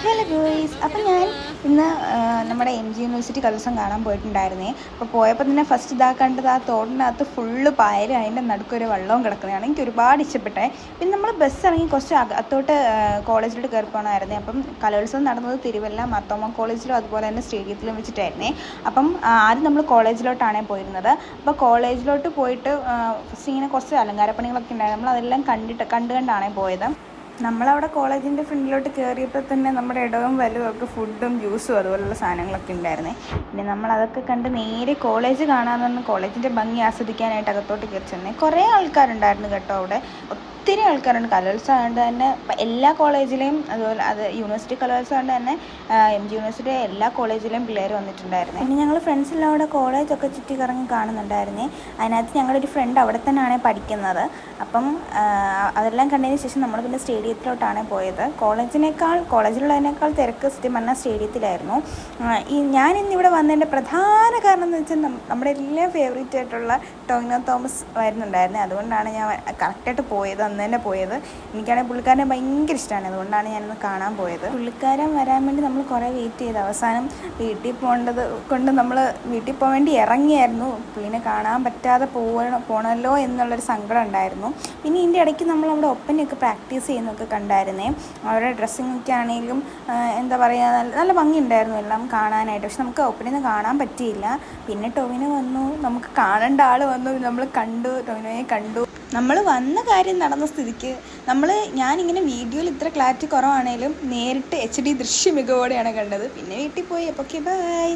Hello ഗോയ്സ്, അപ്പോൾ ഞാൻ ഇന്ന് നമ്മുടെ MG യൂണിവേഴ്സിറ്റി കലോത്സവം കാണാൻ പോയിട്ടുണ്ടായിരുന്നേ. അപ്പോൾ പോയപ്പോൾ തന്നെ ഫസ്റ്റ് കണ്ടത് ആ തോടിനകത്ത് ഫുള്ള് പായലും അതിൻ്റെ നടുക്കൊരു വെള്ളവും കിടക്കുന്നതാണ്. എനിക്ക് ഒരുപാട് ഇഷ്ടപ്പെട്ടേ. പിന്നെ നമ്മൾ ബസ് ഇറങ്ങി കുറച്ച് അകത്തോട്ട് കോളേജിലോട്ട് കയറി പോകണമായിരുന്നേ. അപ്പം കലോത്സവം നടന്നത് തിരുവല്ല മാർത്തോമ കോളേജിലും അതുപോലെ തന്നെ സ്റ്റേഡിയത്തിലും വെച്ചിട്ടായിരുന്നേ. അപ്പം ആദ്യം നമ്മൾ കോളേജിലോട്ടാണ് പോയിരുന്നത്. അപ്പോൾ കോളേജിലോട്ട് പോയിട്ട് ഫസ്റ്റ് ഇങ്ങനെ കുറച്ച് അലങ്കാരപ്പണികളൊക്കെ ഉണ്ടായിരുന്നു. നമ്മൾ അതെല്ലാം കണ്ടാണ് പോയത്. നമ്മളവിടെ കോളേജിൻ്റെ ഫ്രണ്ടിലോട്ട് കയറിയപ്പോൾ തന്നെ നമ്മുടെ ഇടവും വലുവും ഒക്കെ ഫുഡും ജ്യൂസും അതുപോലുള്ള സാധനങ്ങളൊക്കെ ഉണ്ടായിരുന്നേ. പിന്നെ നമ്മളതൊക്കെ കണ്ട് നേരെ കോളേജ് കാണാമെന്ന് കോളേജിൻ്റെ ഭംഗി ആസ്വദിക്കാനായിട്ട് അകത്തോട്ട് കയറി ചെന്നേ. കുറേ ആൾക്കാരുണ്ടായിരുന്നു കേട്ടോ അവിടെ. ഒത്തിരി ആൾക്കാരുണ്ട്. കലോത്സവം കൊണ്ട് തന്നെ എല്ലാ കോളേജിലെയും അതുപോലെ യൂണിവേഴ്സിറ്റി കലോത്സവം കൊണ്ട് തന്നെ MG യൂണിവേഴ്സിറ്റി എല്ലാ കോളേജിലെയും പിള്ളേർ വന്നിട്ടുണ്ടായിരുന്നു. പിന്നെ ഞങ്ങൾ ഫ്രണ്ട്സെല്ലാം അവിടെ കോളേജൊക്കെ ചുറ്റി കറങ്ങി കാണുന്നുണ്ടായിരുന്നേ. അതിനകത്ത് ഞങ്ങളുടെ ഒരു ഫ്രണ്ട് അവിടെ തന്നെയാണ് പഠിക്കുന്നത്. അപ്പം അതെല്ലാം കണ്ടതിന് ശേഷം നമ്മൾ പിന്നെ സ്റ്റേഡിയത്തിലോട്ടാണ് പോയത്. കോളേജിലുള്ളതിനേക്കാൾ തിരക്ക് സത്യം പറഞ്ഞാൽ സ്റ്റേഡിയത്തിലായിരുന്നു. ഞാനിന്നിവിടെ വന്നതിൻ്റെ പ്രധാന കാരണം എന്ന് വെച്ചാൽ നമ്മുടെ എല്ലാം ഫേവറേറ്റ് ആയിട്ടുള്ള ടോവിനോ തോമസ് വരുന്നുണ്ടായിരുന്നത്. അതുകൊണ്ടാണ് ഞാൻ കറക്റ്റായിട്ട് പോയത്, അന്ന് തന്നെ പോയത്. എനിക്കാണെങ്കിൽ പുള്ളിക്കാരനെ ഭയങ്കര ഇഷ്ടമാണ്. അതുകൊണ്ടാണ് ഞാനിന്ന് കാണാൻ പോയത്. പുള്ളിക്കാരൻ വരാൻ വേണ്ടി നമ്മൾ കുറേ വെയിറ്റ് ചെയ്ത് അവസാനം വീട്ടിൽ പോകേണ്ടത് കൊണ്ട് നമ്മൾ വീട്ടിൽ പോകാൻ വേണ്ടി ഇറങ്ങിയായിരുന്നു. പുള്ളിനെ കാണാൻ പറ്റാതെ പോകണമല്ലോ എന്നുള്ളൊരു സങ്കടം ഉണ്ടായിരുന്നു. പിന്നെ ഇതിൻ്റെ ഇടയ്ക്ക് നമ്മൾ അവിടെ ഒപ്പനയൊക്കെ പ്രാക്ടീസ് ചെയ്യുന്നതൊക്കെ കണ്ടായിരുന്നേ. അവരുടെ ഡ്രസ്സിങ്ങൊക്കെ ആണെങ്കിലും എന്താ പറയുക, നല്ല ഭംഗിയുണ്ടായിരുന്നു എല്ലാം കാണാനായിട്ട്. പക്ഷെ നമുക്ക് ഒപ്പനയൊന്നും കാണാൻ പറ്റിയില്ല. പിന്നെ ടൊവിനോ വന്നു, നമുക്ക് കാണേണ്ട ആൾ വന്നു, നമ്മൾ കണ്ടു, ടൊവിനോയെ കണ്ടു. നമ്മൾ വന്ന കാര്യം നടന്ന സ്ഥിതിക്ക് ഞാനിങ്ങനെ വീഡിയോയിൽ ഇത്ര ക്ലാരിറ്റി കുറവാണേലും നേരിട്ട് HD ദൃശ്യ മികവോടെയാണ് കണ്ടത്. പിന്നെ വീട്ടിൽ പോയി. അപ്പോൾ ഓക്കെ, ബൈ.